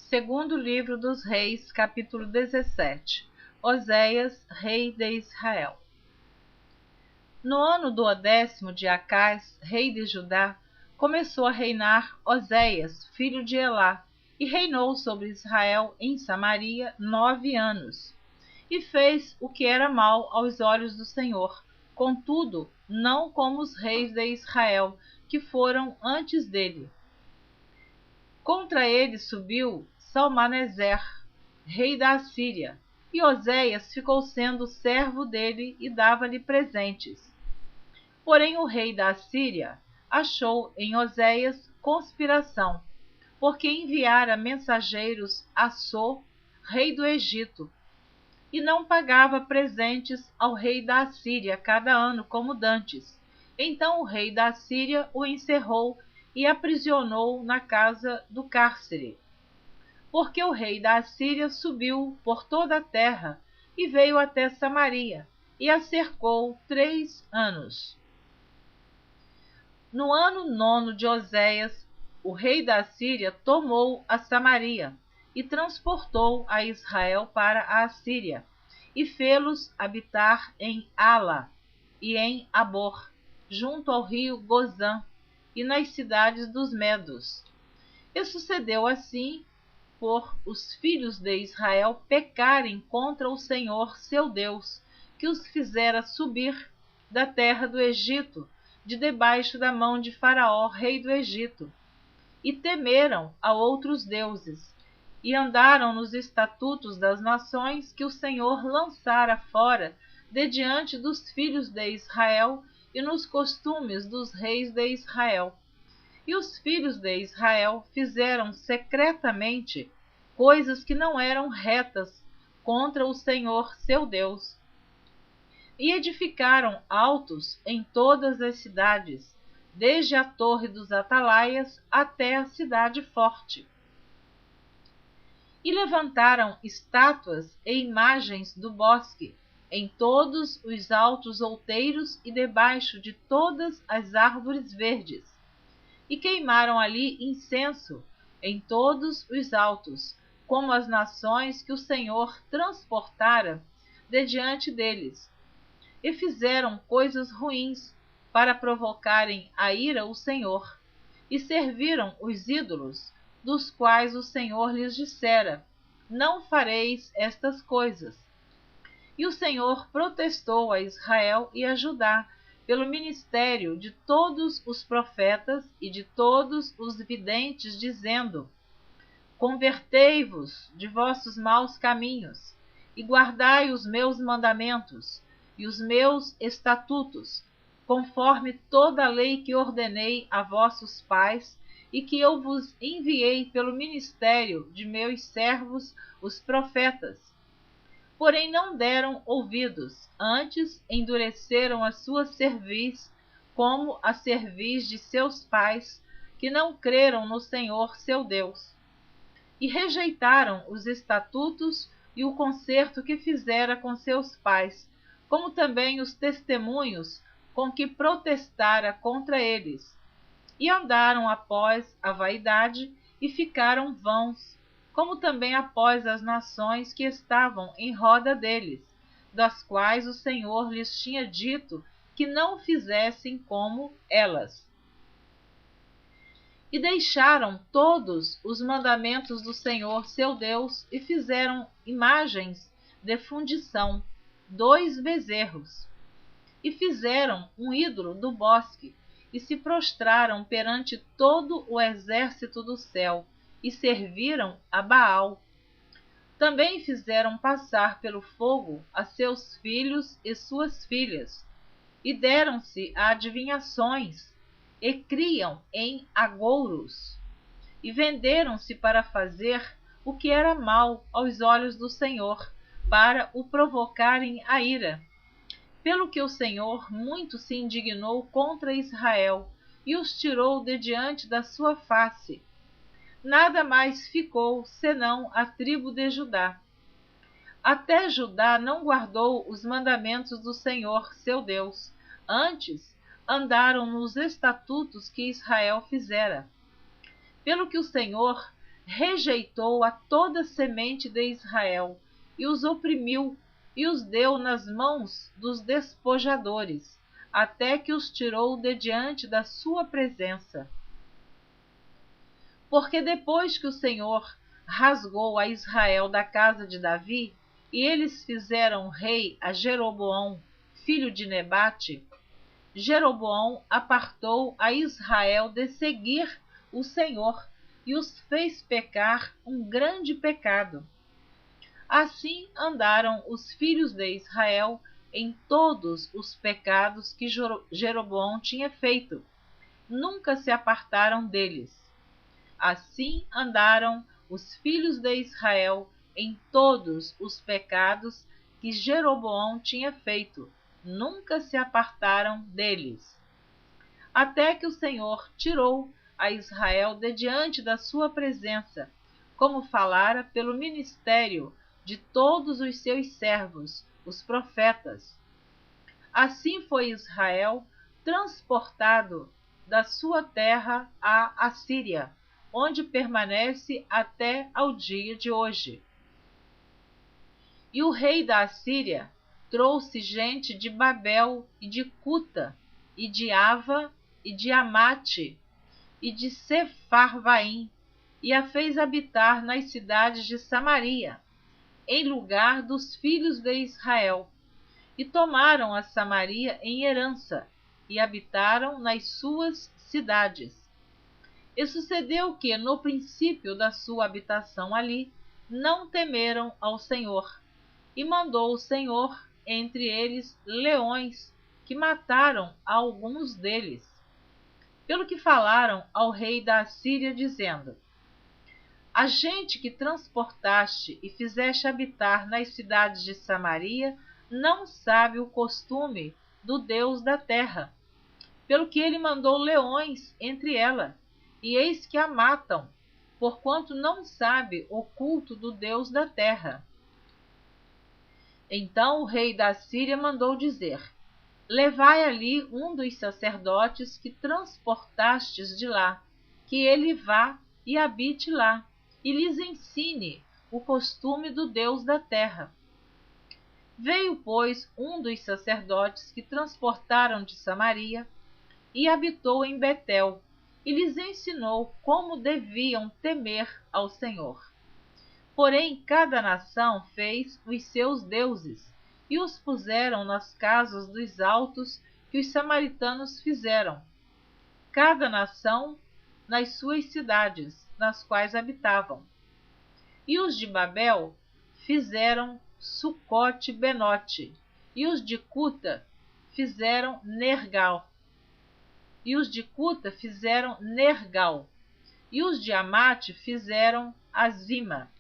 Segundo livro dos Reis, capítulo 17. Oséias, rei de Israel. No ano do 10º de Acás, rei de Judá, começou a reinar Oséias, filho de Elá, e reinou sobre Israel em Samaria 9 anos. E fez o que era mal aos olhos do Senhor, contudo, não como os reis de Israel, que foram antes dele. Contra ele subiu Salmaneser, rei da Assíria, e Oséias ficou sendo servo dele e dava-lhe presentes. Porém o rei da Assíria achou em Oséias conspiração, porque enviara mensageiros a So, rei do Egito, e não pagava presentes ao rei da Assíria cada ano como dantes. Então o rei da Assíria o encerrou e aprisionou na casa do cárcere. Porque o rei da Assíria subiu por toda a terra e veio até Samaria, e a cercou 3 anos. No ano 9º de Oséias, o rei da Assíria tomou a Samaria e transportou a Israel para a Assíria, e fê-los habitar em Ala e em Abor, junto ao rio Gozã, e nas cidades dos Medos. E sucedeu assim por os filhos de Israel pecarem contra o Senhor seu Deus, que os fizera subir da terra do Egito, de debaixo da mão de Faraó, rei do Egito, e temeram a outros deuses, e andaram nos estatutos das nações que o Senhor lançara fora de diante dos filhos de Israel, e nos costumes dos reis de Israel. E os filhos de Israel fizeram secretamente coisas que não eram retas contra o Senhor seu Deus. E edificaram altos em todas as cidades, desde a torre dos atalaias até a cidade forte. E levantaram estátuas e imagens do bosque, em todos os altos outeiros e debaixo de todas as árvores verdes. E queimaram ali incenso em todos os altos, como as nações que o Senhor transportara de diante deles. E fizeram coisas ruins para provocarem a ira o Senhor, e serviram os ídolos, dos quais o Senhor lhes dissera: não fareis estas coisas. E o Senhor protestou a Israel e a Judá, pelo ministério de todos os profetas e de todos os videntes, dizendo: convertei-vos de vossos maus caminhos, e guardai os meus mandamentos e os meus estatutos, conforme toda a lei que ordenei a vossos pais, e que eu vos enviei pelo ministério de meus servos, os profetas. Porém não deram ouvidos, antes endureceram a sua cerviz, como a cerviz de seus pais, que não creram no Senhor seu Deus. E rejeitaram os estatutos e o concerto que fizera com seus pais, como também os testemunhos com que protestara contra eles. E andaram após a vaidade e ficaram vãos, como também após as nações que estavam em roda deles, das quais o Senhor lhes tinha dito que não fizessem como elas. E deixaram todos os mandamentos do Senhor seu Deus, e fizeram imagens de fundição, 2 bezerros. E fizeram um ídolo do bosque, e se prostraram perante todo o exército do céu, e serviram a Baal. Também fizeram passar pelo fogo a seus filhos e suas filhas, e deram-se a adivinhações, e criam em agouros, e venderam-se para fazer o que era mal aos olhos do Senhor, para o provocarem a ira. Pelo que o Senhor muito se indignou contra Israel, e os tirou de diante da sua face. Nada mais ficou, senão a tribo de Judá. Até Judá não guardou os mandamentos do Senhor seu Deus, antes andaram nos estatutos que Israel fizera. Pelo que o Senhor rejeitou a toda a semente de Israel, e os oprimiu, e os deu nas mãos dos despojadores, até que os tirou de diante da sua presença. Porque depois que o Senhor rasgou a Israel da casa de Davi, e eles fizeram rei a Jeroboão, filho de Nebate, Jeroboão apartou a Israel de seguir o Senhor e os fez pecar um grande pecado. Assim andaram os filhos de Israel em todos os pecados que Jeroboão tinha feito. Nunca se apartaram deles. Assim andaram os filhos de Israel em todos os pecados que Jeroboão tinha feito. Nunca se apartaram deles. Até que o Senhor tirou a Israel de diante da sua presença, como falara pelo ministério de todos os seus servos, os profetas. Assim foi Israel transportado da sua terra à Assíria, onde permanece até ao dia de hoje. E o rei da Assíria trouxe gente de Babel e de Cuta, e de Ava, e de Amate, e de Sepharvaim, e a fez habitar nas cidades de Samaria, em lugar dos filhos de Israel, e tomaram a Samaria em herança, e habitaram nas suas cidades. E sucedeu que, no princípio da sua habitação ali, não temeram ao Senhor, e mandou o Senhor entre eles leões, que mataram alguns deles. Pelo que falaram ao rei da Assíria, dizendo: a gente que transportaste e fizeste habitar nas cidades de Samaria não sabe o costume do Deus da terra, pelo que ele mandou leões entre ela, e eis que a matam, porquanto não sabe o culto do Deus da terra. Então o rei da Síria mandou dizer: levai ali um dos sacerdotes que transportastes de lá, que ele vá e habite lá, e lhes ensine o costume do Deus da terra. Veio, pois, um dos sacerdotes que transportaram de Samaria, e habitou em Betel, e lhes ensinou como deviam temer ao Senhor. Porém, cada nação fez os seus deuses, e os puseram nas casas dos altos que os samaritanos fizeram, cada nação nas suas cidades, nas quais habitavam. E os de Babel fizeram Sucote-Benote, e os de Cuta fizeram Nergal, e os de Cuta fizeram Nergal, e os de Amate fizeram Azima,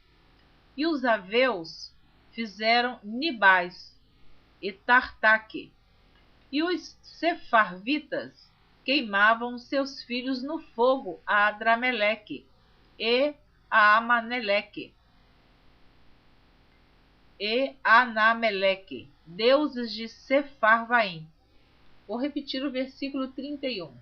e os aveus fizeram Nibás e Tartaque, e os sefarvitas queimavam seus filhos no fogo a Adrameleque e a Amaneleque e Anameleque, deuses de Sepharvaim. Vou repetir o versículo 31.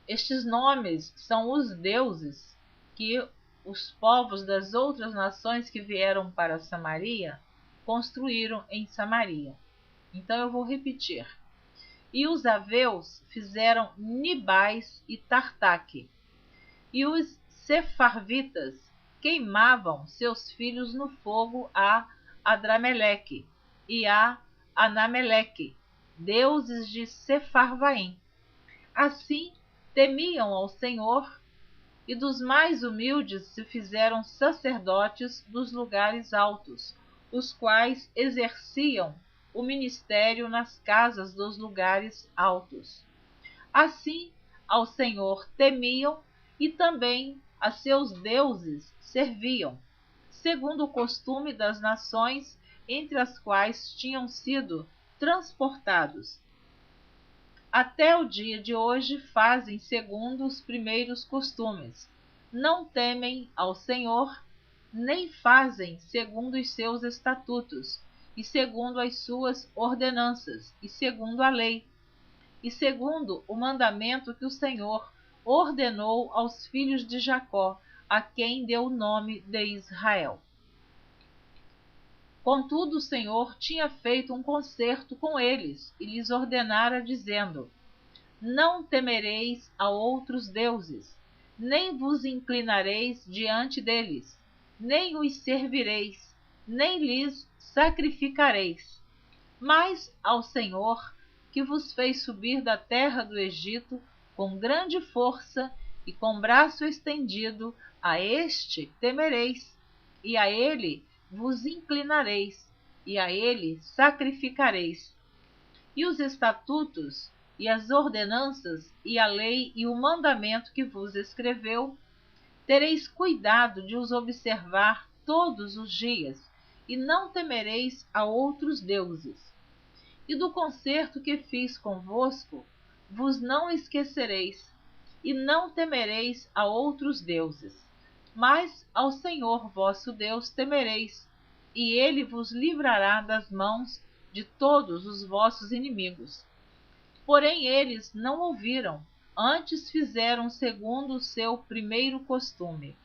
Estes nomes são os deuses que os povos das outras nações que vieram para Samaria construíram em Samaria. Então eu vou repetir. E os aveus fizeram Nibás e Tartaque, e os sefarvitas queimavam seus filhos no fogo a Adrameleque e a Anameleque, deuses de Sepharvaim. Assim temiam ao Senhor, e dos mais humildes se fizeram sacerdotes dos lugares altos, os quais exerciam o ministério nas casas dos lugares altos. Assim, ao Senhor temiam e também a seus deuses serviam, segundo o costume das nações entre as quais tinham sido transportados. Até o dia de hoje fazem segundo os primeiros costumes. Não temem ao Senhor, nem fazem segundo os seus estatutos, e segundo as suas ordenanças, e segundo a lei, e segundo o mandamento que o Senhor ordenou aos filhos de Jacó, a quem deu o nome de Israel. Contudo, o Senhor tinha feito um concerto com eles e lhes ordenara, dizendo: Não temereis a outros deuses, nem vos inclinareis diante deles, nem os servireis, nem lhes sacrificareis. Mas ao Senhor, que vos fez subir da terra do Egito com grande força e com braço estendido, a este temereis, e a ele vos inclinareis, e a ele sacrificareis. E os estatutos, e as ordenanças, e a lei e o mandamento que vos escreveu, tereis cuidado de os observar todos os dias, e não temereis a outros deuses. E do concerto que fiz convosco, vos não esquecereis, e não temereis a outros deuses, mas ao Senhor vosso Deus temereis, e ele vos livrará das mãos de todos os vossos inimigos. Porém eles não ouviram, antes fizeram segundo o seu primeiro costume.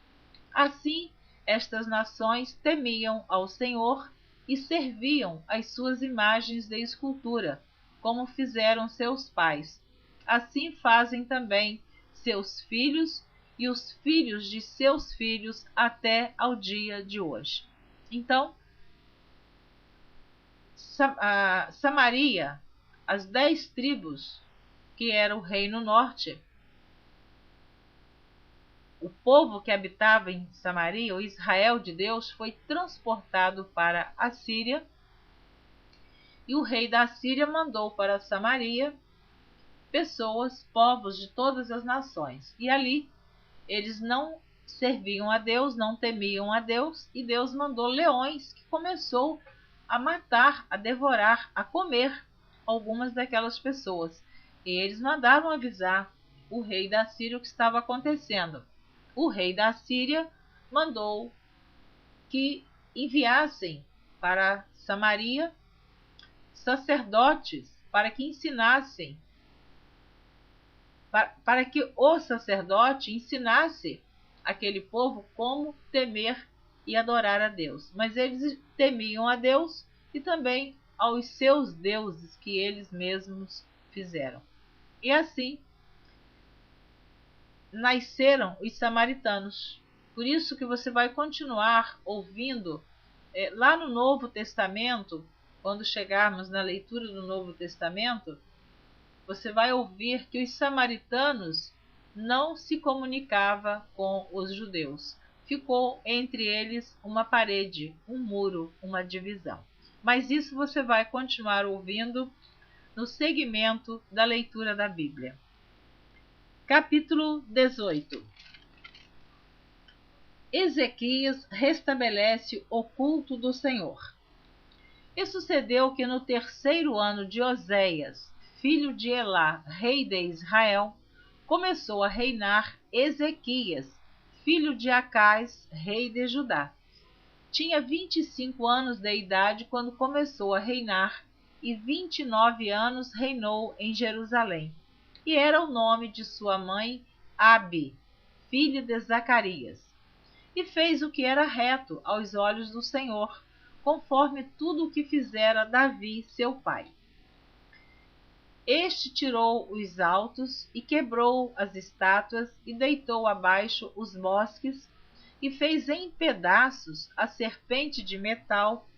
Assim, estas nações temiam ao Senhor e serviam as suas imagens de escultura, como fizeram seus pais. Assim fazem também seus filhos e os filhos de seus filhos até ao dia de hoje. Então, Samaria, as 10 tribos, que era o reino norte, o povo que habitava em Samaria, o Israel de Deus, foi transportado para a Síria, e o rei da Síria mandou para Samaria pessoas, povos de todas as nações. E ali eles não serviam a Deus, não temiam a Deus, e Deus mandou leões que começou a matar, a devorar, a comer algumas daquelas pessoas. E eles mandaram avisar o rei da Síria o que estava acontecendo. O rei da Síria mandou que enviassem para Samaria sacerdotes para que ensinassem, para que o sacerdote ensinasse aquele povo como temer e adorar a Deus. Mas eles temiam a Deus e também aos seus deuses que eles mesmos fizeram. E assim nasceram os samaritanos. Por isso que você vai continuar ouvindo lá no Novo Testamento, quando chegarmos na leitura do Novo Testamento, você vai ouvir que os samaritanos não se comunicavam com os judeus. Ficou entre eles uma parede, um muro, uma divisão. Mas isso você vai continuar ouvindo no segmento da leitura da Bíblia. Capítulo 18. Ezequias restabelece o culto do Senhor. E sucedeu que no 3º ano de Oséias, filho de Elá, rei de Israel, começou a reinar Ezequias, filho de Acais, rei de Judá. Tinha 25 anos de idade quando começou a reinar, e 29 anos reinou em Jerusalém. E era o nome de sua mãe Abi, filha de Zacarias. E fez o que era reto aos olhos do Senhor, conforme tudo o que fizera Davi, seu pai. Este tirou os altos e quebrou as estátuas e deitou abaixo os bosques e fez em pedaços a serpente de metal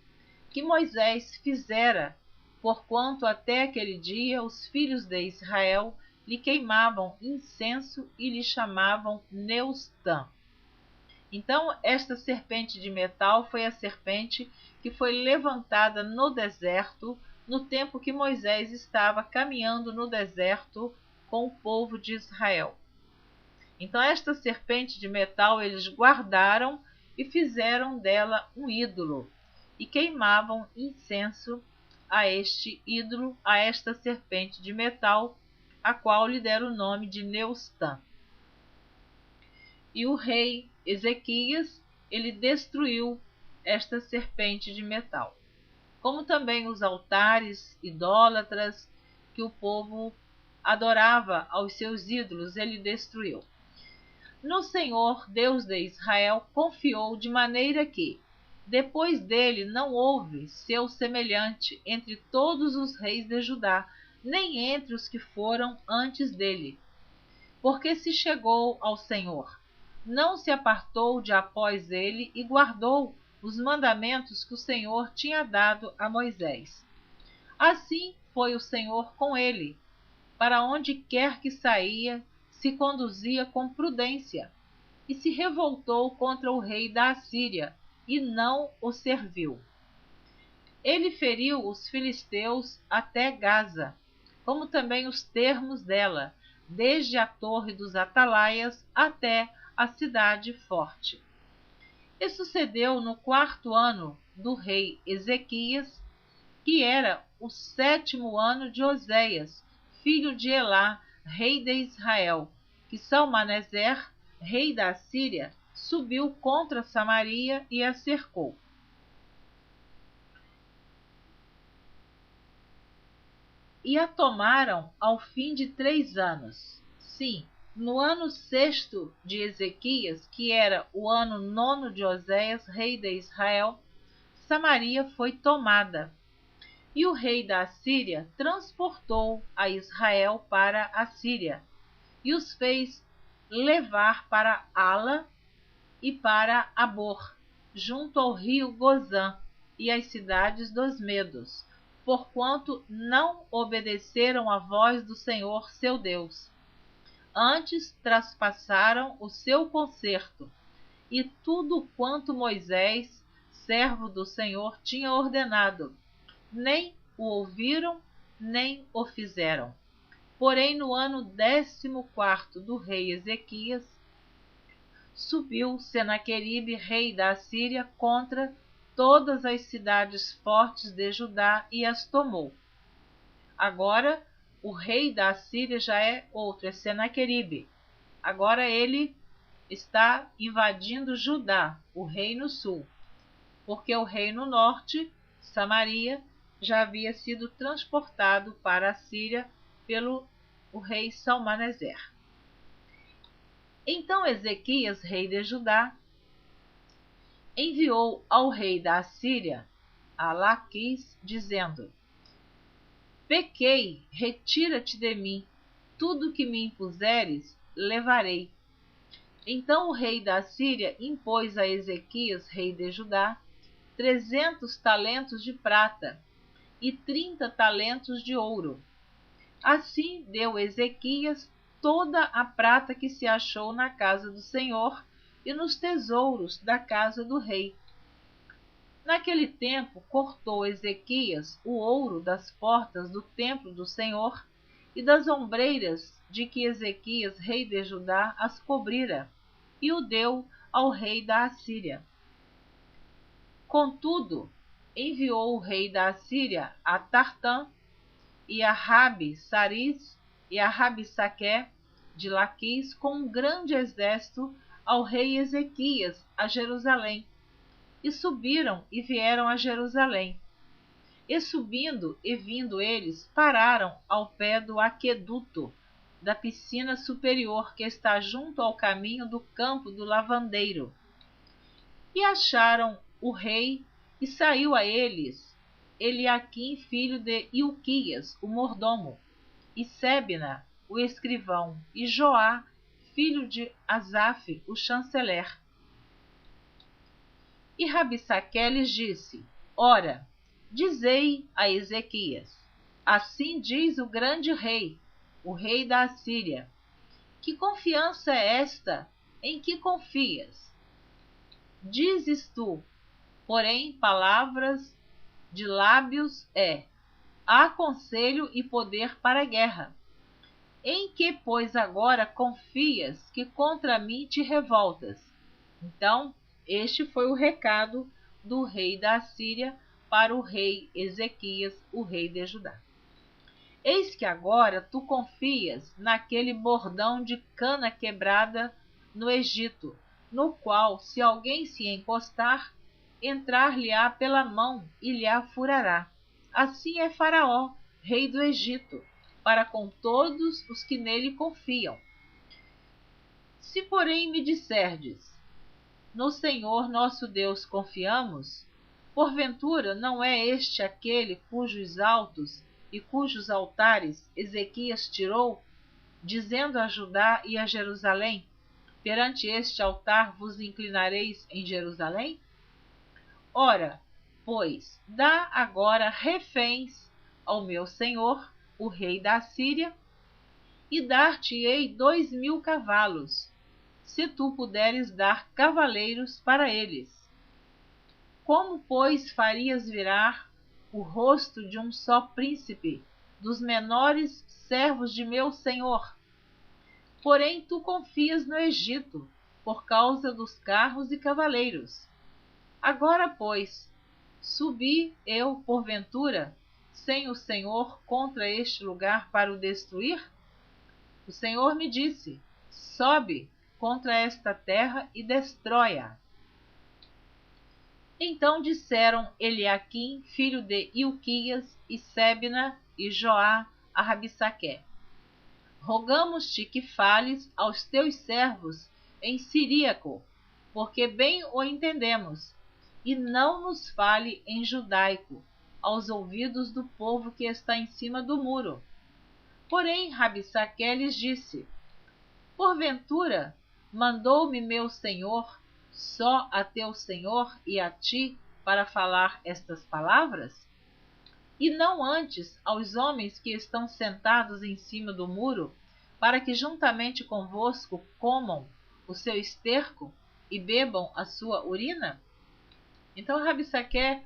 que Moisés fizera, porquanto até aquele dia os filhos de Israel lhe queimavam incenso e lhe chamavam Neustã. Então esta serpente de metal foi a serpente que foi levantada no deserto, no tempo que Moisés estava caminhando no deserto com o povo de Israel. Então esta serpente de metal eles guardaram e fizeram dela um ídolo, e queimavam incenso a este ídolo, a esta serpente de metal, a qual lhe deram o nome de Neustã. E o rei Ezequias, ele destruiu esta serpente de metal, como também os altares idólatras que o povo adorava aos seus ídolos, ele destruiu. no Senhor, Deus de Israel, confiou, de maneira que, depois dele, não houve seu semelhante entre todos os reis de Judá, nem entre os que foram antes dele. Porque se chegou ao Senhor, não se apartou de após ele e guardou os mandamentos que o Senhor tinha dado a Moisés. Assim foi o Senhor com ele. Para onde quer que saía, se conduzia com prudência, e se revoltou contra o rei da Assíria, e não o serviu. Ele feriu os filisteus até Gaza, como também os termos dela, desde a torre dos atalaias até a cidade forte. E sucedeu no 4º ano do rei Ezequias, que era o 7º ano de Oséias, filho de Elá, rei de Israel, que Salmaneser, rei da Assíria, subiu contra Samaria e a cercou. E a tomaram ao fim de 3 anos. Sim, no ano 6º de Ezequias, que era o ano 9º de Oséias, rei de Israel, Samaria foi tomada. E o rei da Assíria transportou a Israel para a Síria, e os fez levar para Ala e para Abor, junto ao rio Gozã, e as cidades dos Medos, porquanto não obedeceram à voz do Senhor seu Deus. Antes traspassaram o seu concerto, e tudo quanto Moisés, servo do Senhor, tinha ordenado, nem o ouviram, nem o fizeram. Porém, no ano 14º do rei Ezequias, subiu Senaqueribe, rei da Assíria, contra todas as cidades fortes de Judá e as tomou. Agora, o rei da Assíria já é outro, é Senaqueribe. Agora ele está invadindo Judá, o reino sul, porque o reino norte, Samaria, já havia sido transportado para a Síria pelo o rei Salmaneser. Então Ezequias, rei de Judá, enviou ao rei da Assíria, a Laquis, dizendo: Pequei, retira-te de mim, tudo que me impuseres, levarei. Então o rei da Assíria impôs a Ezequias, rei de Judá, 300 talentos de prata e 30 talentos de ouro. Assim deu Ezequias toda a prata que se achou na casa do Senhor e nos tesouros da casa do rei. Naquele tempo cortou Ezequias o ouro das portas do templo do Senhor e das ombreiras de que Ezequias, rei de Judá, as cobrira, e o deu ao rei da Assíria. Contudo, enviou o rei da Assíria a Tartã e a Rabi-Saris e a Rabissaqué de Laquis com um grande exército ao rei Ezequias a Jerusalém. E subiram e vieram a Jerusalém. E subindo e vindo eles, pararam ao pé do aqueduto, da piscina superior que está junto ao caminho do campo do lavandeiro. E acharam o rei, e saiu a eles Eliaquim, filho de Ilquias, o mordomo, e Sebna, o escrivão, e Joá, filho de Asaf, o chanceler. E Rabissaqué lhes disse: Ora, dizei a Ezequias: Assim diz o grande rei, o rei da Assíria: Que confiança é esta em que confias? Dizes tu, porém, palavras de lábios há conselho e poder para a guerra. Em que, pois, agora confias que contra mim te revoltas? Então, este foi o recado do rei da Assíria para o rei Ezequias, o rei de Judá. Eis que agora tu confias naquele bordão de cana quebrada no Egito, no qual, se alguém se encostar, entrar-lhe-á pela mão e lhe a furará. Assim é Faraó, rei do Egito, para com todos os que nele confiam. Se, porém, me disserdes: no Senhor nosso Deus confiamos, porventura não é este aquele cujos altos e cujos altares Ezequias tirou, dizendo a Judá e a Jerusalém: perante este altar vos inclinareis em Jerusalém? Ora, pois, dá agora reféns ao meu senhor, o rei da Assíria, e dar-te-ei 2000 cavalos, se tu puderes dar cavaleiros para eles. Como, pois, farias virar o rosto de um só príncipe, dos menores servos de meu senhor? Porém, tu confias no Egito, por causa dos carros e cavaleiros. Agora, pois, subi eu, porventura, sem o Senhor, contra este lugar para o destruir? O Senhor me disse: sobe contra esta terra e destrói-a. Então disseram Eliaquim, filho de Ilquias, e Sebna e Joá a Rabissaqué: rogamos-te que fales aos teus servos em siríaco, porque bem o entendemos, e não nos fale em judaico, aos ouvidos do povo que está em cima do muro. Porém Rabissaqué lhes disse: porventura mandou-me meu senhor só a teu senhor e a ti para falar estas palavras? E não antes aos homens que estão sentados em cima do muro, para que juntamente convosco comam o seu esterco e bebam a sua urina? Então Rabissaqué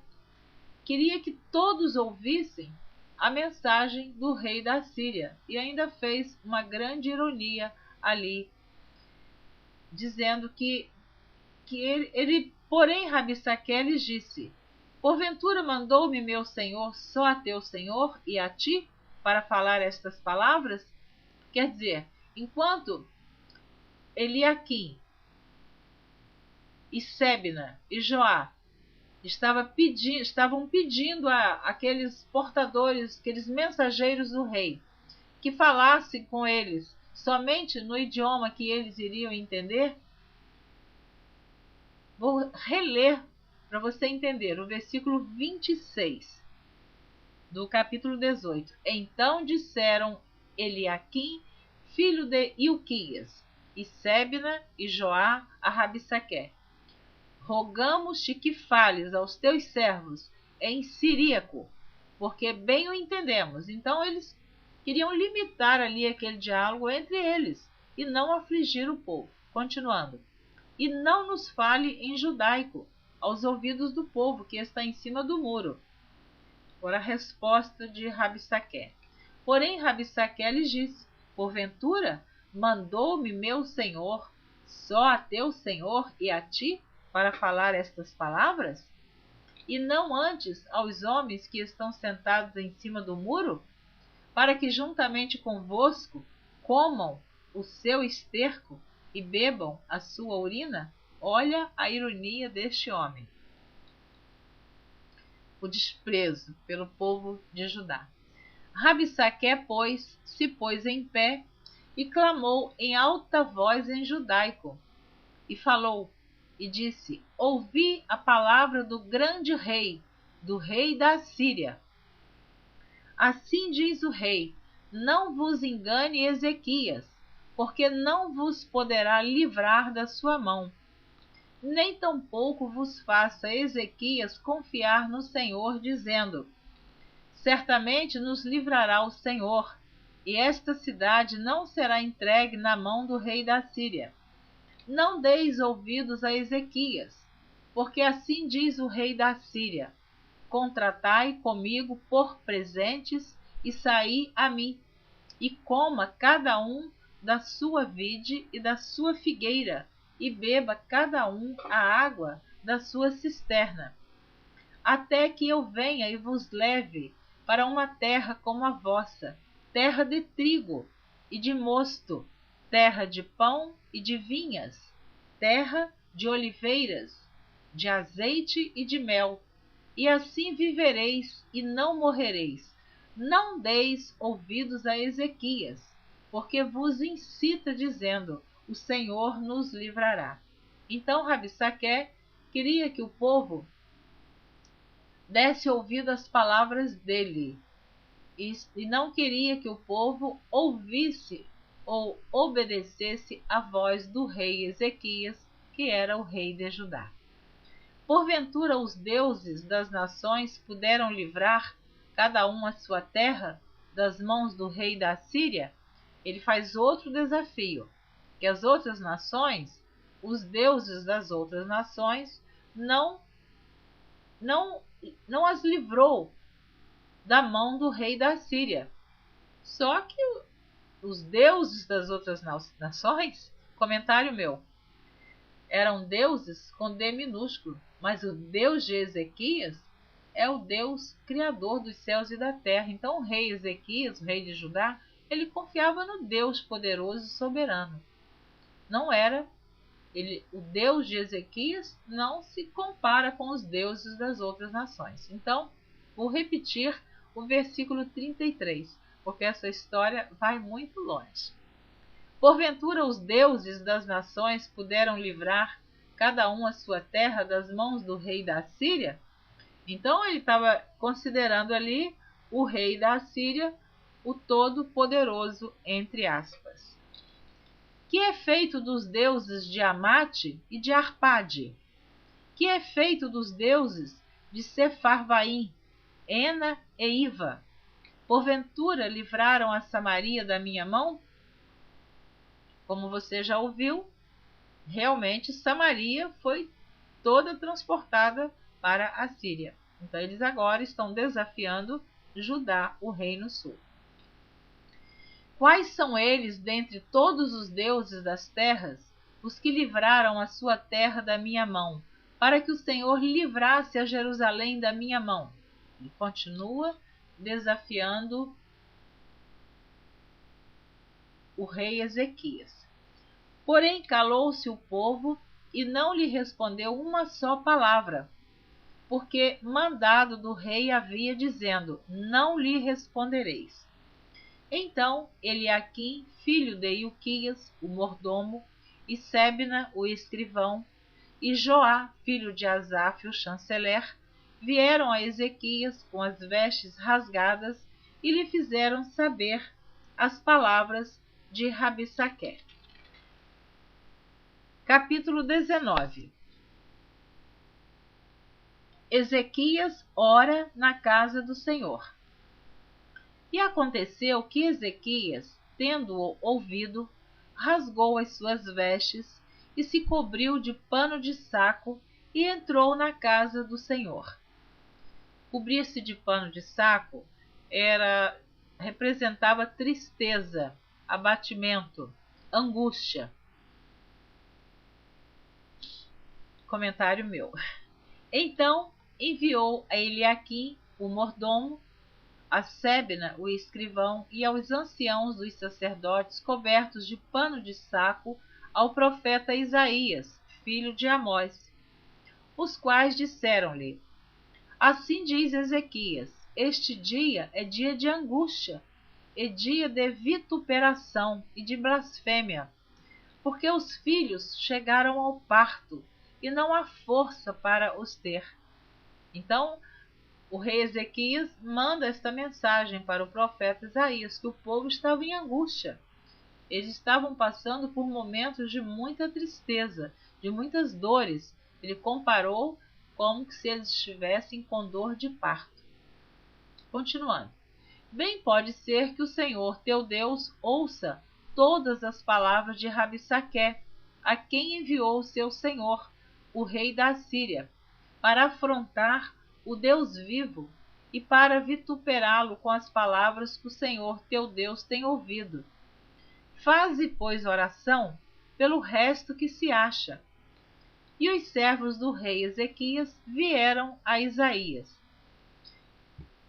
queria que todos ouvissem a mensagem do rei da Síria e ainda fez uma grande ironia ali, dizendo que porém Rabissaqué lhes disse: porventura mandou-me meu senhor só a teu senhor e a ti para falar estas palavras? Quer dizer, enquanto Eliaquim e Sebna e Joá estavam pedindo àqueles portadores, aqueles mensageiros do rei, que falassem com eles somente no idioma que eles iriam entender. Vou reler para você entender o versículo 26 do capítulo 18. Então disseram Eliaquim, filho de Ilquias, e Sebna e Joá a Rabissaqué: rogamos-te que fales aos teus servos em siríaco, porque bem o entendemos. Então eles queriam limitar ali aquele diálogo entre eles e não afligir o povo. Continuando: e não nos fale em judaico, aos ouvidos do povo que está em cima do muro. Por a resposta de Rabissaqué. Porém Rabissaqué lhes disse: porventura mandou-me meu senhor só a teu senhor e a ti para falar estas palavras? E não antes aos homens que estão sentados em cima do muro, para que juntamente convosco comam o seu esterco e bebam a sua urina? Olha a ironia deste homem. O desprezo pelo povo de Judá. Rabissaqué, pois, se pôs em pé e clamou em alta voz em judaico, e falou, e disse: ouvi a palavra do grande rei, do rei da Assíria. Assim diz o rei: não vos engane Ezequias, porque não vos poderá livrar da sua mão. Nem tampouco vos faça Ezequias confiar no Senhor, dizendo: certamente nos livrará o Senhor, e esta cidade não será entregue na mão do rei da Síria. Não deis ouvidos a Ezequias, porque assim diz o rei da Síria: contratai comigo por presentes e saí a mim, e coma cada um da sua vide e da sua figueira, e beba cada um a água da sua cisterna, até que eu venha e vos leve para uma terra como a vossa, terra de trigo e de mosto, terra de pão e de vinhas, terra de oliveiras, de azeite e de mel, e assim vivereis e não morrereis. Não deis ouvidos a Ezequias, porque vos incita, dizendo: o Senhor nos livrará. Então Rabsaque queria que o povo desse ouvido às palavras dele, e não queria que o povo ouvisse ou obedecesse à voz do rei Ezequias, que era o rei de Judá. Porventura os deuses das nações puderam livrar cada um a sua terra das mãos do rei da Assíria? Ele faz outro desafio, que as outras nações, os deuses das outras nações, não as livrou da mão do rei da Assíria. Só que os deuses das outras nações, comentário meu, eram deuses com D minúsculo, mas o Deus de Ezequias é o Deus criador dos céus e da terra. Então o rei Ezequias, o rei de Judá, ele confiava no Deus poderoso e soberano. Não era o Deus de Ezequias não se compara com os deuses das outras nações. Então, vou repetir o versículo 33, porque essa história vai muito longe. Porventura os deuses das nações puderam livrar cada um a sua terra das mãos do rei da Assíria? Então ele estava considerando ali o rei da Assíria, o Todo-Poderoso, entre aspas. Que é feito dos deuses de Amate e de Arpade? Que é feito dos deuses de Sefarvaim, Ena e Iva? Porventura livraram a Samaria da minha mão? Como você já ouviu, realmente Samaria foi toda transportada para a Síria. Então eles agora estão desafiando Judá, o reino sul. Quais são eles dentre todos os deuses das terras, os que livraram a sua terra da minha mão, para que o Senhor livrasse a Jerusalém da minha mão? Ele continua desafiando o rei Ezequias. Porém calou-se o povo e não lhe respondeu uma só palavra, porque mandado do rei havia, dizendo: não lhe respondereis. Então Eliaquim, filho de Ilquias, o mordomo, e Sebna, o escrivão, e Joá, filho de Asaf, o chanceler, vieram a Ezequias com as vestes rasgadas e lhe fizeram saber as palavras de Rabsaque. Capítulo 19. Ezequias ora na casa do Senhor. E aconteceu que Ezequias, tendo-o ouvido, rasgou as suas vestes e se cobriu de pano de saco e entrou na casa do Senhor. Cobrir-se de pano de saco representava tristeza, abatimento, angústia. Comentário meu. Então enviou a Eliaquim, o mordomo, a Sebna, o escrivão, e aos anciãos dos sacerdotes cobertos de pano de saco ao profeta Isaías, filho de Amós, os quais disseram-lhe: assim diz Ezequias, este dia é dia de angústia, é dia de vituperação e de blasfêmia, porque os filhos chegaram ao parto e não há força para os ter. Então, o rei Ezequias manda esta mensagem para o profeta Isaías, que o povo estava em angústia. Eles estavam passando por momentos de muita tristeza, de muitas dores. Ele comparou como se eles estivessem com dor de parto. Continuando. Bem pode ser que o Senhor teu Deus ouça todas as palavras de Rabsaque, a quem enviou o seu senhor, o rei da Assíria, para afrontar o Deus vivo e para vituperá-lo com as palavras que o Senhor teu Deus tem ouvido. Faze, pois, oração pelo resto que se acha. E os servos do rei Ezequias vieram a Isaías.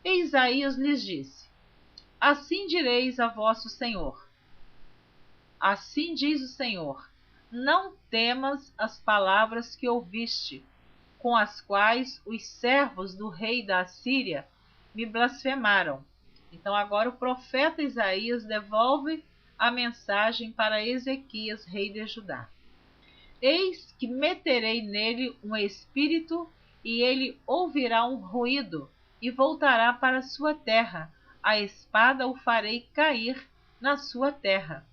E Isaías lhes disse: assim direis a vosso Senhor. Assim diz o Senhor: não temas as palavras que ouviste, com as quais os servos do rei da Assíria me blasfemaram. Então agora o profeta Isaías devolve a mensagem para Ezequias, rei de Judá. Eis que meterei nele um espírito, e ele ouvirá um ruído, e voltará para sua terra. A espada o farei cair na sua terra.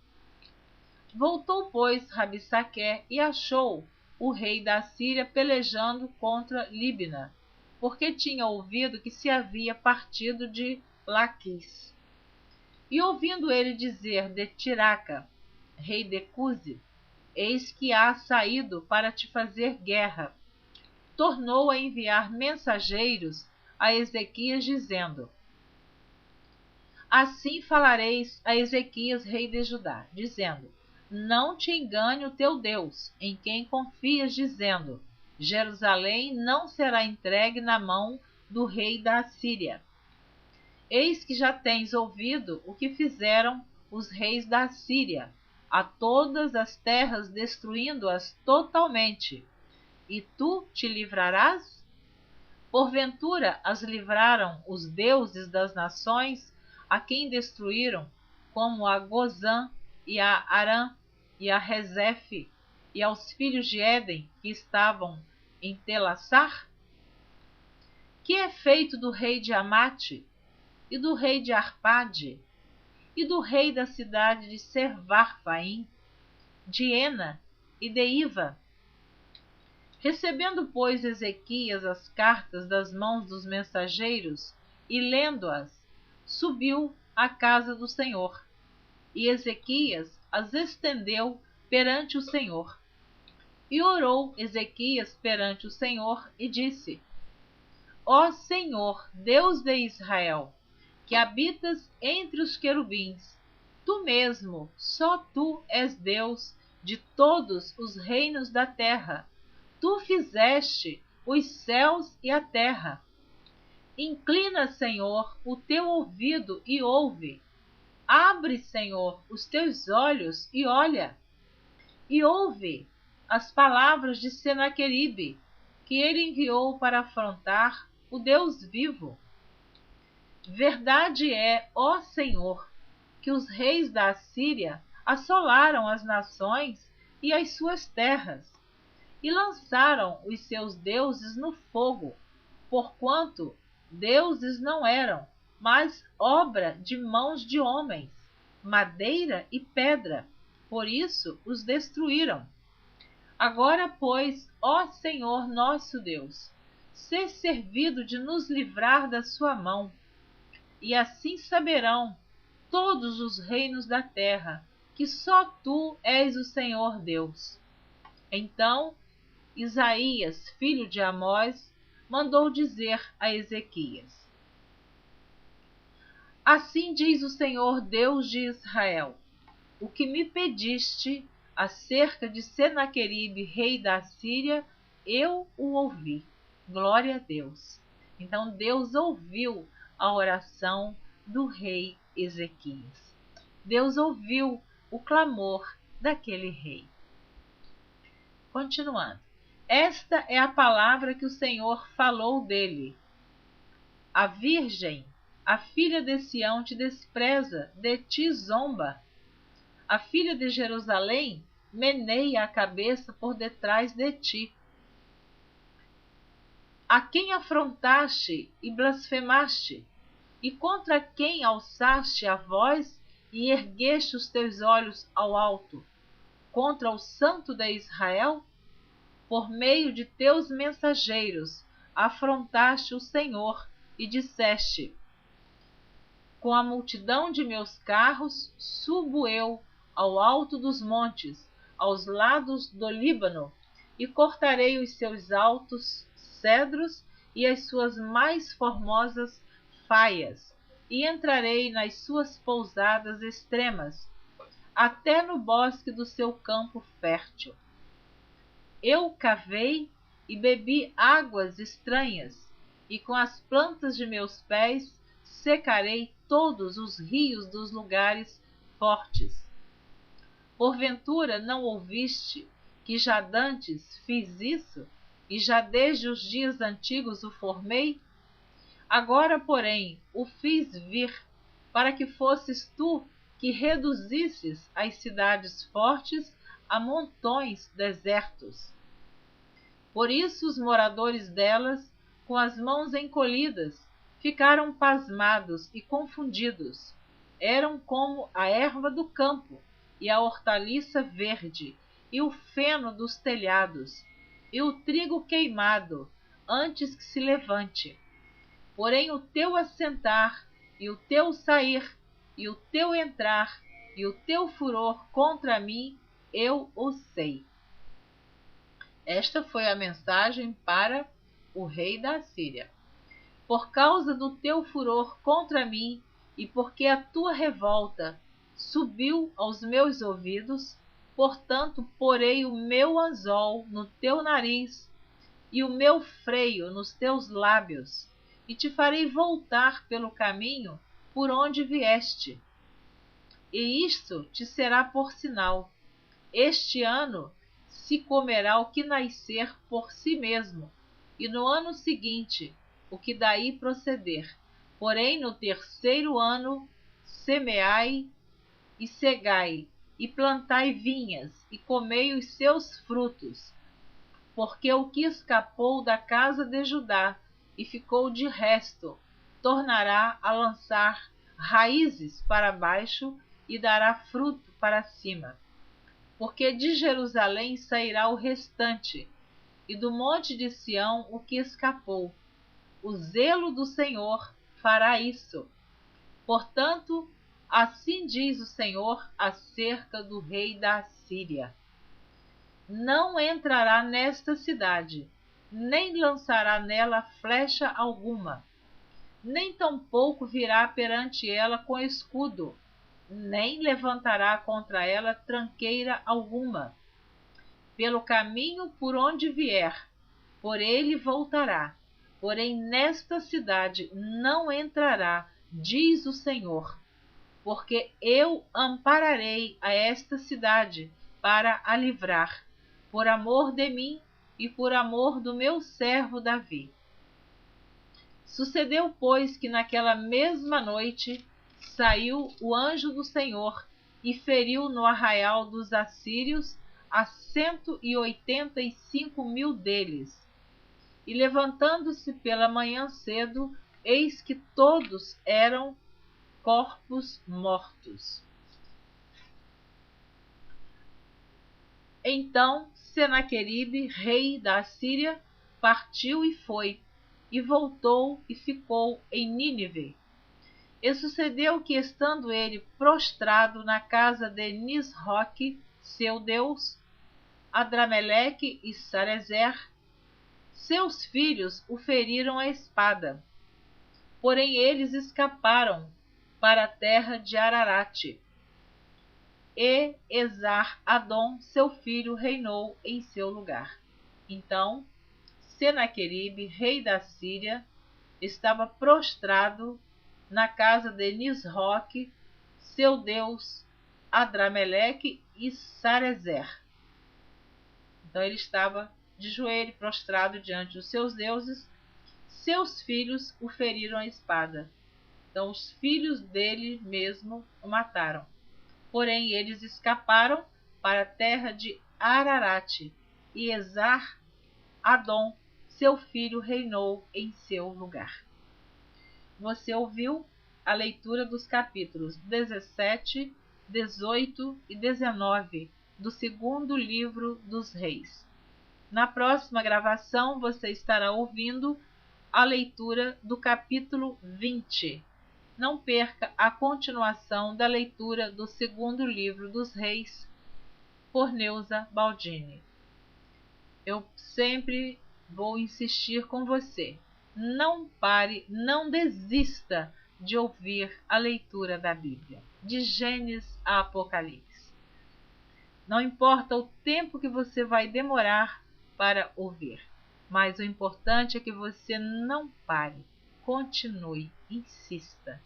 Voltou, pois, Rabsaque e achou o rei da Síria pelejando contra Líbina, porque tinha ouvido que se havia partido de Laquis. E ouvindo ele dizer de Tiraca, rei de Cuze, eis que há saído para te fazer guerra, tornou a enviar mensageiros a Ezequias, dizendo: Assim falareis a Ezequias, rei de Judá, dizendo: Não te engane o teu Deus, em quem confias, dizendo: Jerusalém não será entregue na mão do rei da Assíria. Eis que já tens ouvido o que fizeram os reis da Assíria a todas as terras, destruindo-as totalmente. E tu te livrarás? Porventura as livraram os deuses das nações, a quem destruíram, como a Gozã e a Arã e a Rezefe, e aos filhos de Éden que estavam em Telassar? Que é feito do rei de Amate, e do rei de Arpade, e do rei da cidade de Servarfaim, de Ena e de Iva? Recebendo, pois, Ezequias as cartas das mãos dos mensageiros, e lendo-as, subiu à casa do Senhor. E Ezequias as estendeu perante o Senhor. E orou Ezequias perante o Senhor, e disse: Ó Senhor, Deus de Israel, que habitas entre os querubins, tu mesmo, só tu és Deus de todos os reinos da terra. Tu fizeste os céus e a terra. Inclina, Senhor, o teu ouvido e ouve. Abre, Senhor, os teus olhos e olha. E ouve as palavras de Senaqueribe, que ele enviou para afrontar o Deus vivo. Verdade é, ó Senhor, que os reis da Assíria assolaram as nações e as suas terras, e lançaram os seus deuses no fogo, porquanto deuses não eram, mas obra de mãos de homens, madeira e pedra, por isso os destruíram. Agora, pois, ó Senhor nosso Deus, sê servido de nos livrar da sua mão, e assim saberão todos os reinos da terra que só tu és o Senhor Deus. Então Isaías, filho de Amós, mandou dizer a Ezequias: Assim diz o Senhor Deus de Israel: O que me pediste acerca de Senaqueribe, rei da Síria, eu o ouvi. Glória a Deus. Então Deus ouviu a oração do rei Ezequias. Deus ouviu o clamor daquele rei. Continuando. Esta é a palavra que o Senhor falou dele. A virgem, a filha de Sião, te despreza, de ti zomba. A filha de Jerusalém meneia a cabeça por detrás de ti. A quem afrontaste e blasfemaste? E contra quem alçaste a voz e ergueste os teus olhos ao alto? Contra o Santo de Israel? Por meio de teus mensageiros afrontaste o Senhor e disseste: Com a multidão de meus carros subo eu ao alto dos montes, aos lados do Líbano, e cortarei os seus altos cedros e as suas mais formosas faias, e entrarei nas suas pousadas extremas, até no bosque do seu campo fértil. Eu cavei e bebi águas estranhas, e com as plantas de meus pés secarei todos os rios dos lugares fortes. Porventura não ouviste que já dantes fiz isso, e já desde os dias antigos o formei? Agora, porém, o fiz vir, para que fosses tu que reduzisses as cidades fortes a montões desertos. Por isso os moradores delas, com as mãos encolhidas, ficaram pasmados e confundidos. Eram como a erva do campo, e a hortaliça verde, e o feno dos telhados, e o trigo queimado, antes que se levante. Porém o teu assentar, e o teu sair, e o teu entrar, e o teu furor contra mim, eu o sei. Esta foi a mensagem para o rei da Assíria. Por causa do teu furor contra mim, e porque a tua revolta subiu aos meus ouvidos, portanto porei o meu anzol no teu nariz e o meu freio nos teus lábios, e te farei voltar pelo caminho por onde vieste. E isto te será por sinal: este ano se comerá o que nascer por si mesmo, e no ano seguinte o que daí proceder. Porém no terceiro ano semeai e cegai, e plantai vinhas, e comei os seus frutos. Porque o que escapou da casa de Judá e ficou de resto, tornará a lançar raízes para baixo e dará fruto para cima. Porque de Jerusalém sairá o restante, e do monte de Sião o que escapou. O zelo do Senhor fará isso. Portanto, assim diz o Senhor acerca do rei da Assíria: não entrará nesta cidade, nem lançará nela flecha alguma, nem tampouco virá perante ela com escudo, nem levantará contra ela tranqueira alguma. Pelo caminho por onde vier, por ele voltará, porém nesta cidade não entrará, diz o Senhor, porque eu ampararei a esta cidade para a livrar, por amor de mim e por amor do meu servo Davi. Sucedeu, pois, que naquela mesma noite saiu o anjo do Senhor e feriu no arraial dos assírios a 185.000 deles. E levantando-se pela manhã cedo, eis que todos eram corpos mortos. Então Senaqueribe, rei da Assíria, partiu e foi, e voltou e ficou em Nínive. E sucedeu que, estando ele prostrado na casa de Nisroque, seu deus, Adrameleque e Sarezer, seus filhos o feriram à espada. Porém eles escaparam para a terra de Ararate. E Esar-Adom, seu filho, reinou em seu lugar. Então Senaqueribe, rei da Síria, estava prostrado na casa de Nisroque, seu deus, Adrameleque e Sarezer. Então ele estava de joelho prostrado diante dos seus deuses. Seus filhos o feriram à espada. Então os filhos dele mesmo o mataram. Porém eles escaparam para a terra de Ararate, e Esar-Adom, seu filho, reinou em seu lugar. Você ouviu a leitura dos capítulos 17, 18 e 19 do segundo livro dos Reis. Na próxima gravação você estará ouvindo a leitura do capítulo 20. Não perca a continuação da leitura do segundo livro dos Reis, por Neuza Baldini. Eu sempre vou insistir com você. Não pare, não desista de ouvir a leitura da Bíblia, de Gênesis a Apocalipse. Não importa o tempo que você vai demorar para ouvir, mas o importante é que você não pare, continue, insista.